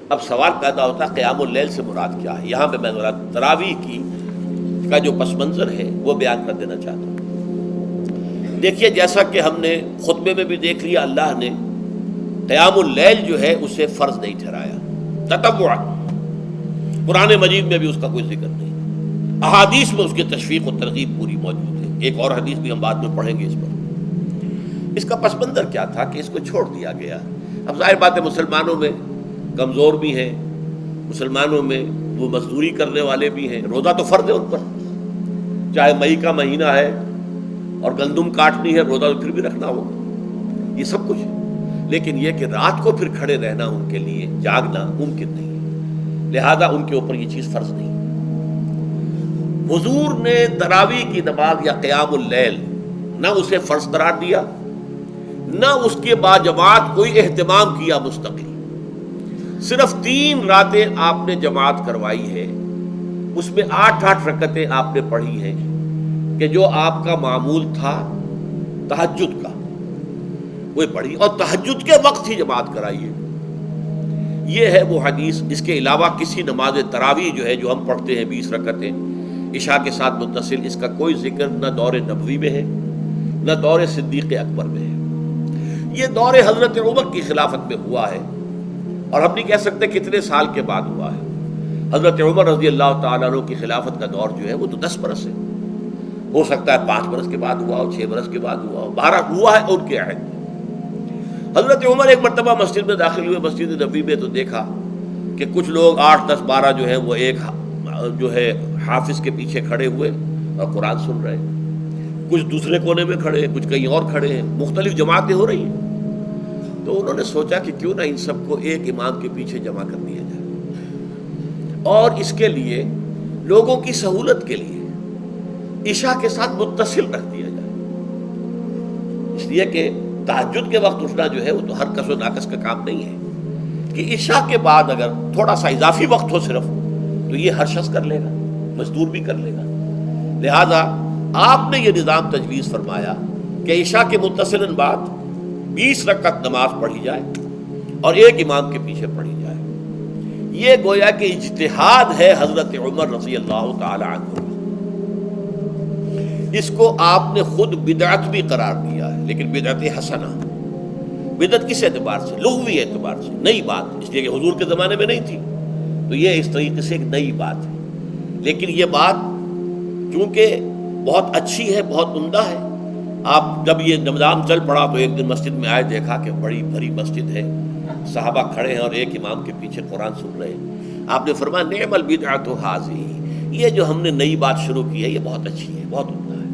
اب سوال پیدا ہوتا ہے قیام اللیل سے مراد کیا ہے؟ یہاں پہ میں ذرا تراویح کا جو پس منظر ہے وہ بیان کر دینا چاہتا ہوں۔ دیکھیے، جیسا کہ ہم نے خطبے میں بھی دیکھ لیا، اللہ نے قیام اللیل جو ہے اسے فرض نہیں ٹھہرایا تطوعا، قرآن مجید میں بھی اس کا کوئی ذکر نہیں، احادیث میں اس کی تشویق و ترغیب پوری موجود ہے۔ ایک اور حدیث بھی ہم بعد میں پڑھیں گے اس پر۔ اس کا پس منظر کیا تھا کہ اس کو چھوڑ دیا گیا۔ اب ظاہر بات ہے مسلمانوں میں کمزور بھی ہیں، مسلمانوں میں وہ مزدوری کرنے والے بھی ہیں، روزہ تو فرض ہے ان پر، چاہے مئی کا مہینہ ہے اور گندم کاٹنی ہے، روزہ تو پھر بھی رکھنا ہوگا، یہ سب کچھ ہے، لیکن یہ کہ رات کو پھر کھڑے رہنا ان کے لیے، جاگنا ممکن نہیں ہے، لہذا ان کے اوپر یہ چیز فرض نہیں۔ حضور نے تراویح کی نماز یا قیام اللیل نہ اسے فرض قرار دیا، نہ اس کے بعد جماعت کوئی اہتمام کیا مستقل، صرف 3 راتیں آپ نے جماعت کروائی ہے، اس میں 8 رکعتیں آپ نے پڑھی ہیں کہ جو آپ کا معمول تھا تہجد کا وہ پڑھی، اور تہجد کے وقت ہی جماعت کرائی ہے۔ یہ ہے وہ حدیث۔ اس کے علاوہ کسی نماز تراویح جو ہے جو ہم پڑھتے ہیں 20 رکعتیں عشاء کے ساتھ متصل، اس کا کوئی ذکر نہ دور نبوی میں ہے نہ دور صدیق اکبر میں ہے۔ یہ دور حضرت عمر کی خلافت میں ہوا ہے، اور ہم نہیں کہہ سکتے کتنے سال کے بعد ہوا ہے۔ حضرت عمر رضی اللہ تعالیٰ عنہ کی خلافت کا دور جو ہے وہ تو 10 برس ہے، ہو سکتا ہے 5 برس کے بعد ہوا ہو، 6 برس کے بعد ہوا ہو، 12 ہوا ہے ان کے عہد میں۔ حضرت عمر ایک مرتبہ مسجد میں داخل ہوئے، مسجد نبوی میں، تو دیکھا کہ کچھ لوگ 8 10 12 جو ہیں وہ ایک جو ہے حافظ کے پیچھے کھڑے ہوئے اور قرآن سن رہے ہیں، کچھ دوسرے کونے میں کھڑے ہیں، کچھ کہیں اور کھڑے ہیں، مختلف جماعتیں ہو رہی ہیں۔ تو انہوں نے سوچا کہ کیوں نہ ان سب کو ایک امام کے پیچھے جمع کر دیا جائے، اور اس کے لیے لوگوں کی سہولت کے لیے عشاء کے ساتھ متصل رکھ دیا جائے، اس لیے کہ تہجد کے وقت اٹھنا جو ہے وہ تو ہر کس و ناقص کا کام نہیں ہے، کہ عشاء کے بعد اگر تھوڑا سا اضافی وقت ہو صرف، تو یہ ہر شخص کر لے گا، مزدور بھی کر لے گا۔ لہذا آپ نے یہ نظام تجویز فرمایا کہ عشاء کے متصلاً بعد 20 رکعت نماز پڑھی جائے اور ایک امام کے پیچھے پڑھی جائے۔ یہ گویا کہ اجتہاد ہے حضرت عمر رضی اللہ تعالی عنہ، اس کو آپ نے خود بدعت بھی قرار دیا ہے، لیکن بدعت حسنہ۔ بدعت کس اعتبار سے؟ لغوی اعتبار سے، نئی بات، اس لیے کہ حضور کے زمانے میں نہیں تھی، تو یہ اس طریقے سے ایک نئی بات ہے، لیکن یہ بات چونکہ بہت اچھی ہے، بہت عمدہ ہے۔ آپ جب یہ نظام چل پڑا تو ایک دن مسجد میں آئے، دیکھا کہ بڑی بھری مسجد ہے، صحابہ کھڑے ہیں اور ایک امام کے پیچھے قرآن سن رہے ہیں۔ آپ نے فرمایا نعم البدعۃ ھذہ، یہ جو ہم نے نئی بات شروع کی ہے یہ بہت اچھی ہے، بہت عمدہ ہے۔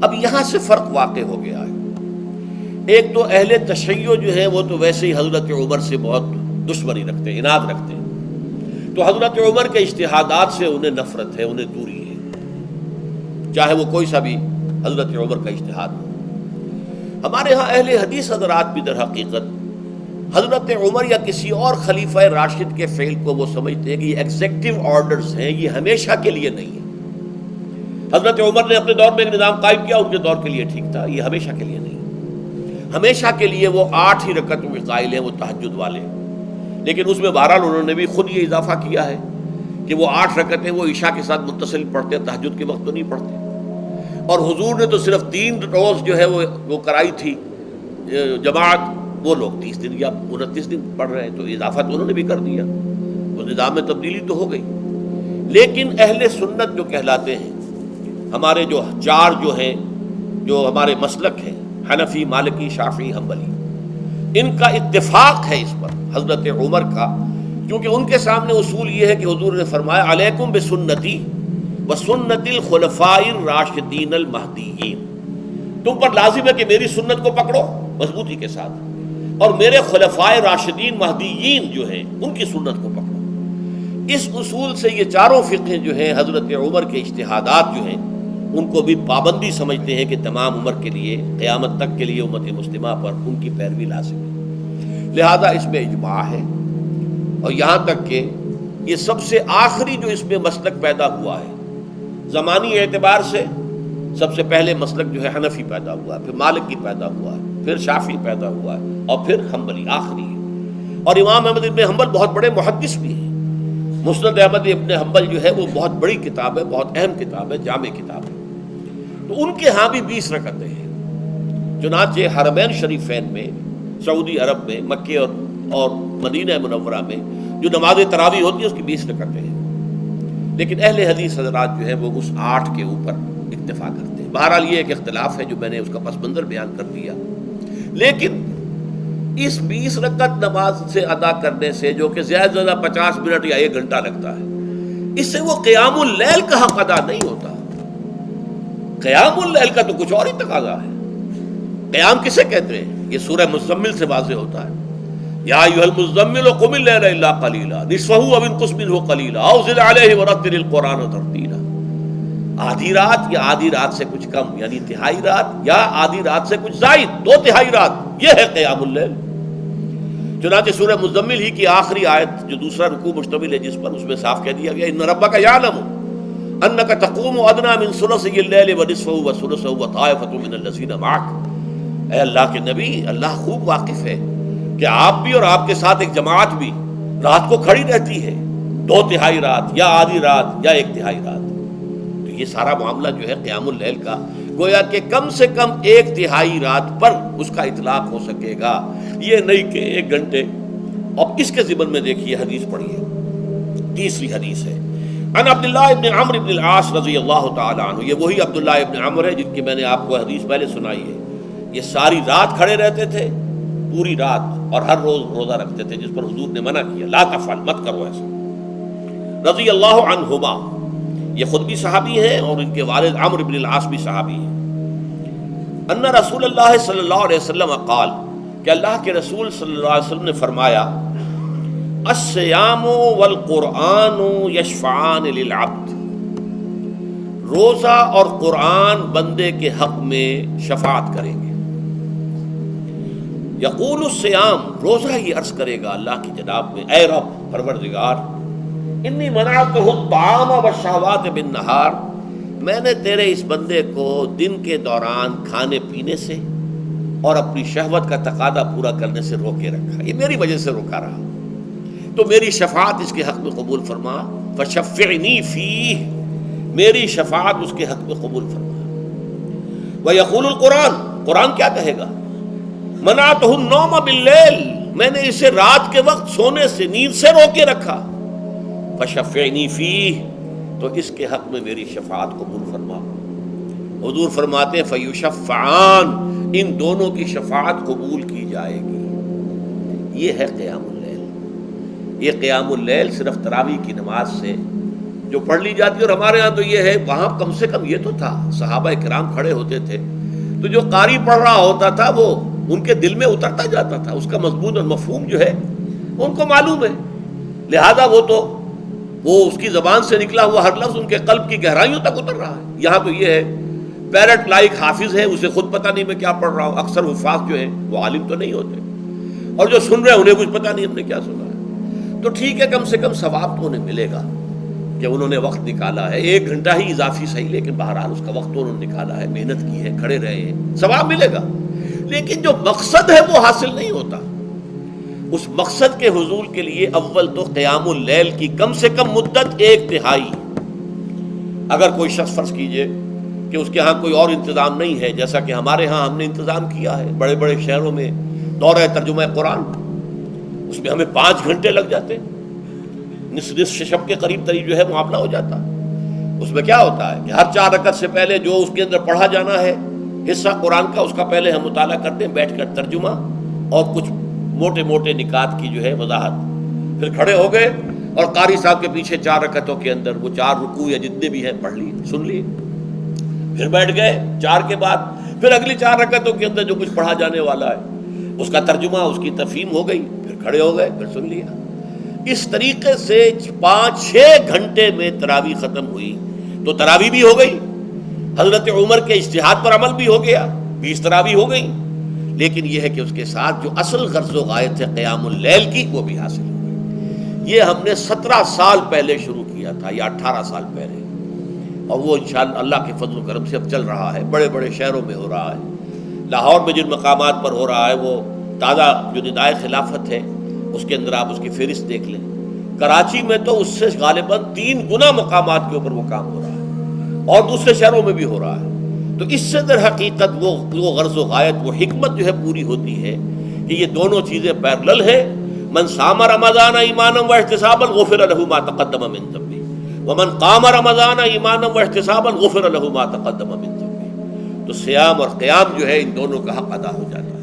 اب یہاں سے فرق واقع ہو گیا ہے۔ ایک تو اہل تشیع جو ہے وہ تو ویسے ہی حضرت عمر سے بہت دشمنی رکھتے ہیں، عناد رکھتے ہیں، تو حضرت عمر کے اجتہادات سے انہیں نفرت ہے، انہیں دوری ہے، چاہے وہ کوئی سا بھی حضرت عمر کا اجتہاد ہو۔ ہمارے ہاں اہل حدیث حضرات بھی در حقیقت حضرت عمر یا کسی اور خلیفہ راشد کے فعل کو وہ سمجھتے ہیں کہ یہ ایگزیکٹو آرڈرز ہیں، یہ ہمیشہ کے لیے نہیں ہے۔ حضرت عمر نے اپنے دور میں ایک نظام قائم کیا، ان کے دور کے لیے ٹھیک تھا، یہ ہمیشہ کے لیے نہیں ہے۔ ہمیشہ کے لیے وہ 8 ہی رکعتوں کے قائل ہیں، وہ تہجد والے، لیکن اس میں بہرحال انہوں نے بھی خود یہ اضافہ کیا ہے کہ وہ 8 رکعتیں وہ عشاء کے ساتھ متصل پڑھتے ہیں، تہجد کے وقت تو نہیں پڑھتے۔ اور حضور نے تو صرف 3 روز جو ہے وہ کرائی تھی جماعت، وہ لوگ 30 دن یا 29 دن پڑھ رہے ہیں، تو اضافہ تو انہوں نے بھی کر دیا، تو نظام میں تبدیلی تو ہو گئی۔ لیکن اہل سنت جو کہلاتے ہیں، ہمارے جو 4 جو ہیں، جو ہمارے مسلک ہیں، حنفی، مالکی، شافعی، حنبلی، ان کا اتفاق ہے اس پر حضرت عمر کا، کیونکہ ان کے سامنے اصول یہ ہے کہ حضور نے فرمایا علیکم بسنتی وسنت الخلفاء الراشدین المہدیین، تم پر لازم ہے کہ میری سنت کو پکڑو مضبوطی کے ساتھ، اور میرے خلفاء راشدین مہدیین جو ہیں ان کی سنت کو پکڑو۔ اس اصول سے یہ 4 فقہ جو ہیں حضرت عمر کے اجتہادات جو ہیں ان کو بھی پابندی سمجھتے ہیں کہ تمام عمر کے لیے، قیامت تک کے لیے امت مسلمہ پر ان کی پیروی لازم ہے، لہذا اس میں اجماع ہے۔ اور یہاں تک کہ یہ سب سے آخری جو اس میں مسلک پیدا ہوا ہے زمانی اعتبار سے، سب سے پہلے مسلک جو ہے حنفی پیدا ہوا ہے، پھر مالکی پیدا ہوا ہے، پھر شافعی پیدا ہوا ہے، اور پھر حنبلی آخری ہے۔ اور امام احمد ابن حنبل بہت بڑے محدث بھی ہیں. مسند احمد ابن حنبل جو ہے وہ بہت بڑی کتاب ہے، بہت اہم کتاب ہے، جامع کتاب ہے. تو ان کے ہاں بھی 20 رکعتیں ہیں. چنانچہ حرمین شریفین میں، سعودی عرب میں، مکے اور مدینہ منورہ میں جو نماز تراویح ہوتی ہے اس کی 20 رکعتیں ہیں. لیکن اہل حدیث حضرات جو ہے وہ اس 8 کے اوپر اکتفا کرتے ہیں. بہرحال یہ ایک اختلاف ہے جو میں نے اس کا پس منظر بیان کر دیا. لیکن اس 20 رکعت نماز سے ادا کرنے سے، جو کہ زیادہ سے زیادہ 50 منٹ یا 1 گھنٹہ لگتا ہے، اس سے وہ قیام اللیل کا حق ادا نہیں ہوتا. قیام اللیل کا تو کچھ اور ہی تقاضا ہے. قیام کسے کہتے ہیں؟ یہ سورہ مزمل سے واضح ہوتا ہے. یا ایھا المزمل قم اللیل الا قلیلا نصفہ او انقص منہ قلیلا او زد علیہ ورتل القرآن ترتیلا. آدھی رات یا آدھی رات سے کچھ کم، یعنی تہائی رات، یا آدھی رات سے کچھ زائد، 2/3 رات، یہ ہے قیام اللیل. چنانچہ سورہ مزمل ہی کی آخری آیت جو دوسرا رکوع مشتمل ہے جس پر، اس میں صاف کہہ دیا گیا ان ربک یعلم انک تقوم ادنی من ثلثی اللیل ونصفہ وثلثہ وطائفۃ من الذین معک. اے اللہ کے نبی، اللہ خوب واقف ہے کہ آپ بھی اور آپ کے ساتھ ایک جماعت بھی رات کو کھڑی رہتی ہے، 2/3 رات یا آدھی رات یا 1/3 رات. تو یہ سارا معاملہ جو ہے قیام اللیل کا، گویا کہ کم سے کم 1/3 رات پر اس کا اطلاق ہو سکے گا، یہ نہیں کہ 1 گھنٹے. اب اس کے ضمن میں دیکھیے حدیث پڑھیے. تیسری حدیث ہے ان عبداللہ ابن عمرو ابن العاص رضی اللہ تعالی عنہ. یہ وہی عبداللہ ابن عمرو ہے جن کی میں نے آپ کو حدیث پہلے سنائی ہے. یہ ساری رات کھڑے رہتے تھے، پوری رات، اور ہر روز روزہ رکھتے تھے، جس پر حضور نے منع کیا، لا تفعل، مت کرو ایسا. رضی اللہ عنہما، یہ خود بھی صحابی ہیں اور ان کے والد عمرو بن العاص بھی صحابی ہیں. ان رسول اللہ صلی اللہ علیہ وسلم قال، کہ اللہ کے رسول صلی اللہ علیہ وسلم نے فرمایا الصیام والقرآن یشفعان للعبد. روزہ اور قرآن بندے کے حق میں شفاعت کریں گے. یقول الصیام، روزہ یہ عرض کرے گا اللہ کی جناب میں، اے رب پروردگار، انی منعتہ الطعام والشہوات بالنہار، میں نے تیرے اس بندے کو دن کے دوران کھانے پینے سے اور اپنی شہوت کا تقاضا پورا کرنے سے روکے رکھا، یہ میری وجہ سے روکا رہا، تو میری شفاعت اس کے حق میں قبول فرما. فشفعنی فیہ، میری شفاعت اس کے حق میں قبول فرما. ویقول القرآن، قرآن کیا کہے گا؟ منعتہ النوم باللیل، میں نے اسے رات کے وقت سونے سے، نیند سے روکے رکھا. فشفعنی فیہ، تو اس کے حق میں میری شفاعت قبول فرما. حضور فرماتے ہیں فیشفعان، ان دونوں کی شفاعت قبول کی جائے گی. یہ ہے قیام اللیل. یہ قیام اللیل صرف تراویح کی نماز سے جو پڑھ لی جاتی ہے. اور ہمارے ہاں تو یہ ہے، وہاں کم سے کم یہ تو تھا، صحابہ کرام کھڑے ہوتے تھے تو جو قاری پڑھ رہا ہوتا تھا وہ ان کے دل میں اترتا جاتا تھا، اس کا مضمون اور مفہوم جو ہے ان کو معلوم ہے، لہذا وہ اس کی زبان سے نکلا ہوا ہر لفظ ان کے قلب کی گہرائیوں تک اتر رہا ہے. یہاں تو یہ ہے پیرٹ لائک حافظ ہے، اسے خود پتہ نہیں میں کیا پڑھ رہا ہوں. اکثر حفاظ جو ہیں وہ عالم تو نہیں ہوتے، اور جو سن رہے ہیں انہیں کچھ پتہ نہیں ہم نے کیا سنا ہے. تو ٹھیک ہے، کم سے کم ثواب تو انہیں ملے گا کہ انہوں نے وقت نکالا ہے. 1 گھنٹہ ہی اضافی صحیح، لیکن بہرحال اس کا وقت تو انہوں نے نکالا ہے، محنت کی ہے، کھڑے رہے ہیں، ثواب ملے گا. لیکن جو مقصد ہے وہ حاصل نہیں ہوتا. اس مقصد کے حصول کے لیے اول تو قیام اللیل کی کم سے کم مدت 1/3. اگر کوئی شخص فرض کیجئے کہ اس کے ہاں کوئی اور انتظام نہیں ہے، جیسا کہ ہمارے ہاں ہم نے انتظام کیا ہے بڑے بڑے شہروں میں دورہ ترجمہ قرآن، اس میں ہمیں 5 گھنٹے لگ جاتے، نصف شب کے قریب تری جو ہے معاملہ ہو جاتا. اس میں کیا ہوتا ہے کہ ہر 4 رکعت سے پہلے جو اس کے اندر پڑھا جانا ہے حصہ قرآن کا، اس کا پہلے ہم مطالعہ کرتے ہیں بیٹھ کر، ترجمہ اور کچھ موٹے موٹے نکات کی جو ہے وضاحت. پھر کھڑے ہو گئے اور قاری صاحب کے پیچھے 4 رکعتوں کے اندر وہ 4 رکوع یا جتنے بھی ہیں پڑھ لیے، سن لیے. پھر بیٹھ گئے 4 کے بعد پھر اگلی 4 رکعتوں کے اندر جو کچھ پڑھا جانے والا ہے اس کا ترجمہ، اس کی تفہیم ہو گئی، پھر کھڑے ہو گئے، پھر سن لیا. اس طریقے سے 5-6 گھنٹے میں تراویح ختم ہوئی. تو تراویح بھی ہو گئی، حضرت عمر کے اجتہاد پر عمل بھی ہو گیا، 20 تراویح ہو گئی. لیکن یہ ہے کہ اس کے ساتھ جو اصل غرض و غایت ہے قیام اللیل کی، وہ بھی حاصل ہو گئی. یہ ہم نے 17 سال پہلے شروع کیا تھا یا 18 سال پہلے، اور وہ انشاءاللہ اللہ کے فضل و کرم سے اب چل رہا ہے. بڑے بڑے شہروں میں ہو رہا ہے، لاہور میں جن مقامات پر ہو رہا ہے وہ تازہ جو ندائے خلافت ہے اس کے اندر آپ اس کی فہرست دیکھ لیں. کراچی میں تو اس سے غالباً 3 گنا مقامات کے اوپر وہ کام ہو رہا ہے، اور دوسرے شہروں میں بھی ہو رہا ہے. تو اس سے در حقیقت وہ غرض و غایت، وہ حکمت جو ہے پوری ہوتی ہے کہ یہ دونوں چیزیں پیرلل ہیں. من صام رمضان ایمانا واحتسابا غفر له ما تقدم من ذنبه ومن قام رمضان ایمانا واحتسابا غفر له ما تقدم من ذنبه. تو صیام اور قیام جو ہے ان دونوں کا حق ادا ہو جاتا ہے.